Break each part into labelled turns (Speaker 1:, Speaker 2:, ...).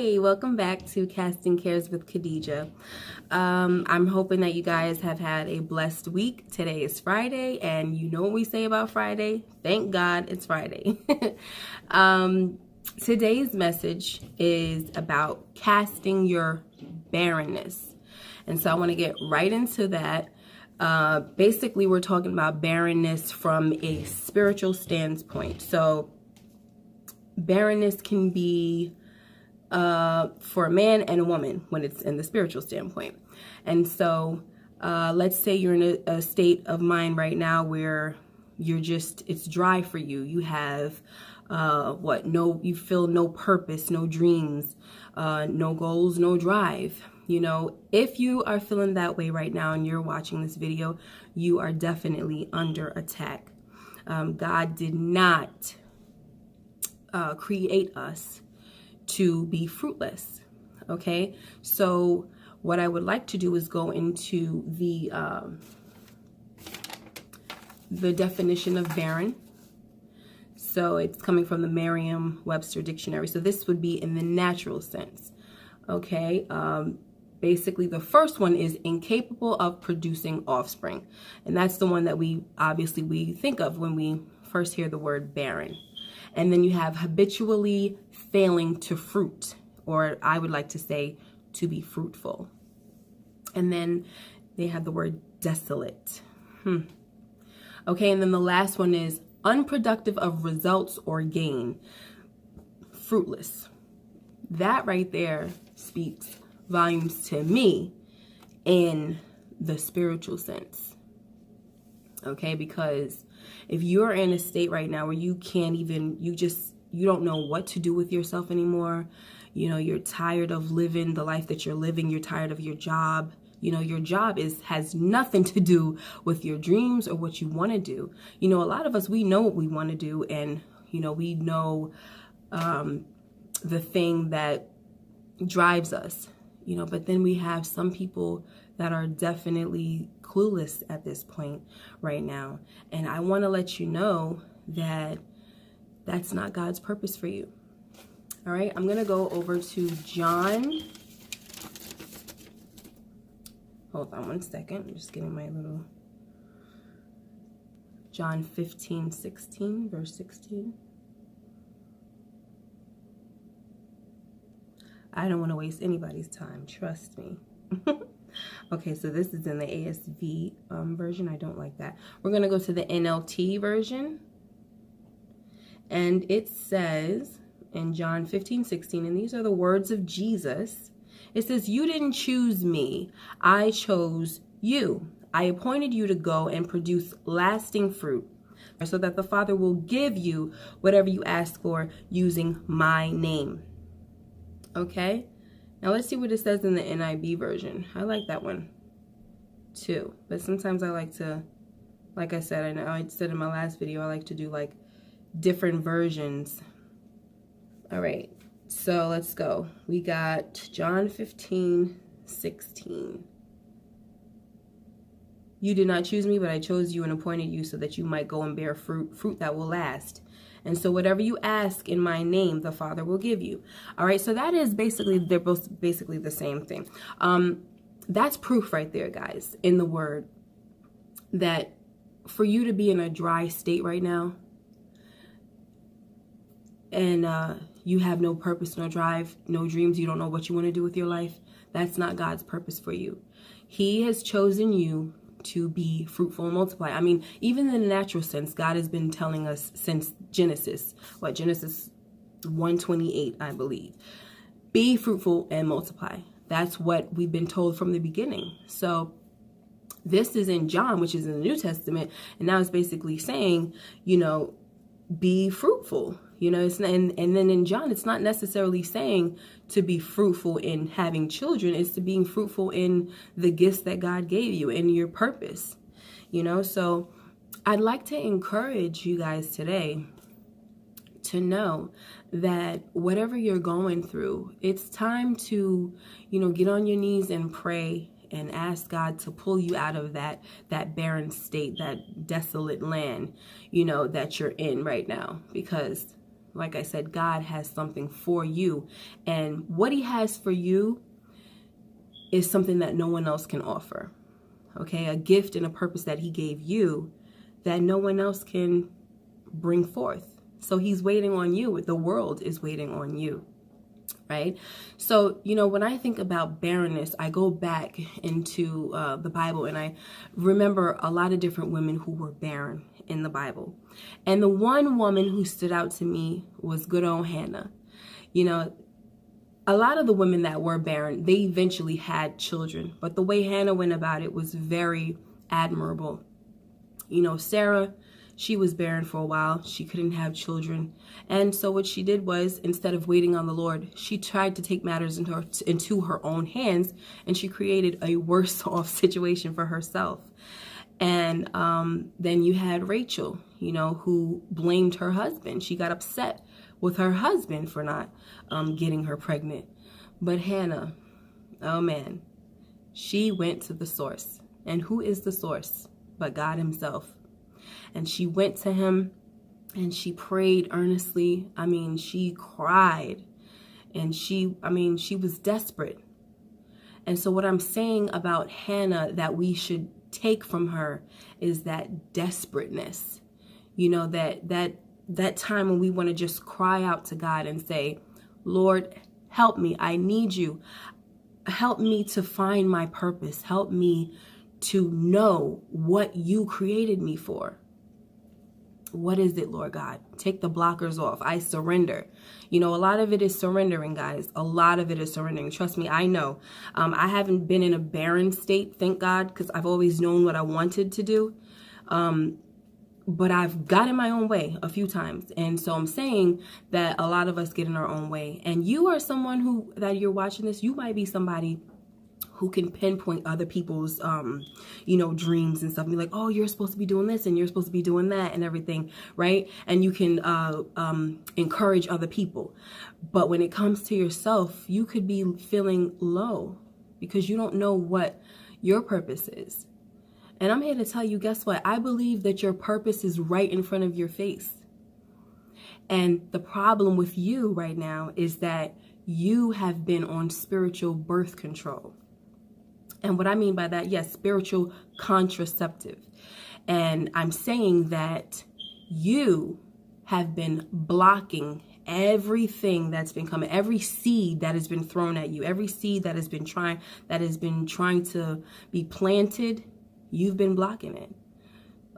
Speaker 1: Hey, welcome back to Casting Cares with Khadija. I'm hoping that you guys have had a blessed week. Today is Friday, and you know what we say about Friday? Thank God it's Friday. Today's message is about casting your barrenness. And so I want to get right into that. Basically, we're talking about barrenness from a spiritual standpoint. So barrenness can be for a man and a woman when it's in the spiritual standpoint. And so let's say you're in a state of mind right now where it's dry for you. You have you feel no purpose, no dreams, no goals, no drive. You know, if you are feeling that way right now and you're watching this video, you are definitely under attack. God did not create us to be fruitless. Okay, so what I would like to do is go into the definition of barren. So it's coming from the Merriam-Webster dictionary. So this would be in the natural sense. Okay, basically the first one is incapable of producing offspring, and that's the one that we think of when we first hear the word barren. And then you have habitually failing to fruit, or I would like to say to be fruitful. And then they have the word desolate. Okay, and then the last one is unproductive of results or gain, fruitless. That right there speaks volumes to me in the spiritual sense. Okay, because if you're in a state right now where you can't even, you don't know what to do with yourself anymore, you know, you're tired of living the life that you're living, you're tired of your job, you know, your job has nothing to do with your dreams or what you want to do. You know, a lot of us, we know what we want to do, and, you know, we know the thing that drives us, you know, but then we have some people that are definitely clueless at this point right now. And I want to let you know that that's not God's purpose for you. All right, I'm going to go over to John. Hold on one second. I'm just getting my little John 15:16, verse 16. I don't want to waste anybody's time. Trust me. Okay, so this is in the ASV version. I don't like that. We're going to go to the NLT version. And it says in John 15:16, and these are the words of Jesus. It says, "You didn't choose me. I chose you. I appointed you to go and produce lasting fruit, so that the Father will give you whatever you ask for using my name." Okay? Now let's see what it says in the NIV version. I like that one too. But sometimes I like to, like I said, I know I said in my last video, I like to do like different versions. All right, so let's go. We got John 15:16. "You did not choose me, but I chose you and appointed you so that you might go and bear fruit that will last. And so whatever you ask in my name, the Father will give you." All right, so that is basically, they're both basically the same thing. That's proof right there, guys, in the word, that for you to be in a dry state right now, and you have no purpose, no drive, no dreams, you don't know what you want to do with your life, that's not God's purpose for you. He has chosen you to be fruitful and multiply. I mean, even in the natural sense, God has been telling us since Genesis 1:28, I believe. Be fruitful and multiply. That's what we've been told from the beginning. So this is in John, which is in the New Testament, and now it's basically saying, you know, be fruitful. You know, and then in John, it's not necessarily saying to be fruitful in having children. It's to being fruitful in the gifts that God gave you and your purpose. You know, so I'd like to encourage you guys today to know that whatever you're going through, it's time to, you know, get on your knees and pray and ask God to pull you out of that barren state, that desolate land, you know, that you're in right now, because like I said, God has something for you. And what he has for you is something that no one else can offer. Okay, a gift and a purpose that he gave you that no one else can bring forth. So he's waiting on you. The world is waiting on you. Right? So, when I think about barrenness, I go back into the Bible and I remember a lot of different women who were barren in the Bible. And the one woman who stood out to me was good old Hannah. A lot of the women that were barren, they eventually had children. But the way Hannah went about it was very admirable. Sarah, she was barren for a while. She couldn't have children. And so what she did was, instead of waiting on the Lord, she tried to take matters into her own hands, and she created a worse off situation for herself. And then you had Rachel, who blamed her husband. She got upset with her husband for not getting her pregnant. But Hannah, oh man, she went to the source. And who is the source but God himself? And she went to him and she prayed earnestly. She cried and she was desperate. And so what I'm saying about Hannah that we should take from her is that desperateness, that time when we want to just cry out to God and say, Lord, help me. I need you. Help me to find my purpose. Help me to know what you created me for. What is it, Lord God? Take the blockers off. I surrender. A lot of it is surrendering, guys. A lot of it is surrendering. Trust me, I know. I haven't been in a barren state, thank God, because I've always known what I wanted to do. But I've got in my own way a few times. And so I'm saying that a lot of us get in our own way. And you are someone that you're watching this, you might be somebody who can pinpoint other people's, dreams and stuff. And be like, oh, you're supposed to be doing this and you're supposed to be doing that and everything, right? And you can encourage other people. But when it comes to yourself, you could be feeling low because you don't know what your purpose is. And I'm here to tell you, guess what? I believe that your purpose is right in front of your face. And the problem with you right now is that you have been on spiritual birth control. And what I mean by that, yes, spiritual contraceptive. And I'm saying that you have been blocking everything that's been coming, every seed that has been thrown at you, every seed that has been trying to be planted, you've been blocking it.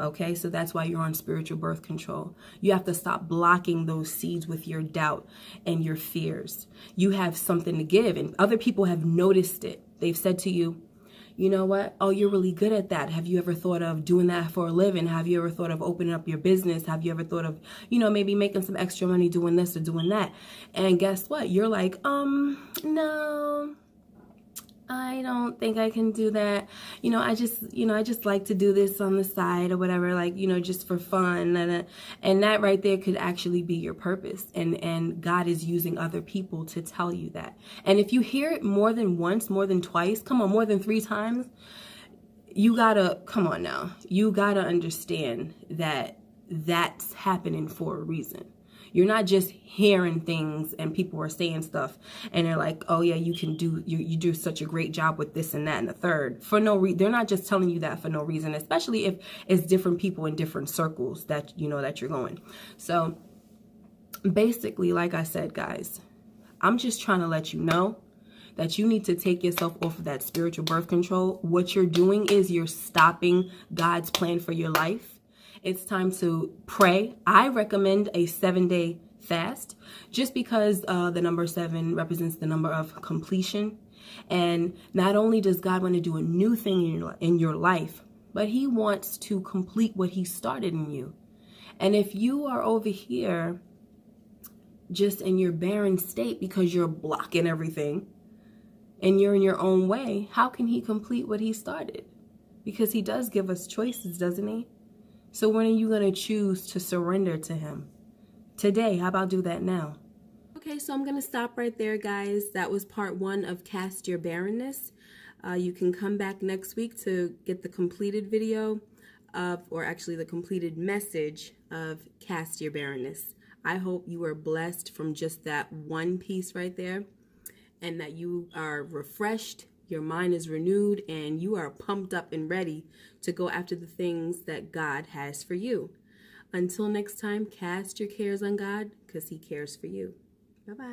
Speaker 1: Okay, so that's why you're on spiritual birth control. You have to stop blocking those seeds with your doubt and your fears. You have something to give, and other people have noticed it. They've said to you, you know what? Oh, you're really good at that. Have you ever thought of doing that for a living? Have you ever thought of opening up your business? Have you ever thought of, maybe making some extra money doing this or doing that? And guess what? You're like, no, I don't think I can do that. I just like to do this on the side or whatever, just for fun. And that right there could actually be your purpose. And God is using other people to tell you that. And if you hear it more than once, more than twice, more than 3 times, you gotta understand that that's happening for a reason. You're not just hearing things and people are saying stuff and they're like, oh yeah, you do such a great job with this and that and the third. For no reason. They're not just telling you that for no reason, especially if it's different people in different circles that that you're going. So basically, like I said, guys, I'm just trying to let you know that you need to take yourself off of that spiritual birth control. What you're doing is you're stopping God's plan for your life. It's time to pray. I recommend a 7-day fast just because the number 7 represents the number of completion. And not only does God want to do a new thing in your life, but he wants to complete what he started in you. And if you are over here just in your barren state because you're blocking everything and you're in your own way, how can he complete what he started? Because he does give us choices, doesn't he? So when are you going to choose to surrender to him? Today. How about do that now? Okay, so I'm going to stop right there, guys. That was part 1 of Cast Your Barrenness. You can come back next week to get the completed video or actually the completed message of Cast Your Barrenness. I hope you are blessed from just that one piece right there, and that you are refreshed, your mind is renewed, and you are pumped up and ready to go after the things that God has for you. Until next time, cast your cares on God because He cares for you. Bye-bye.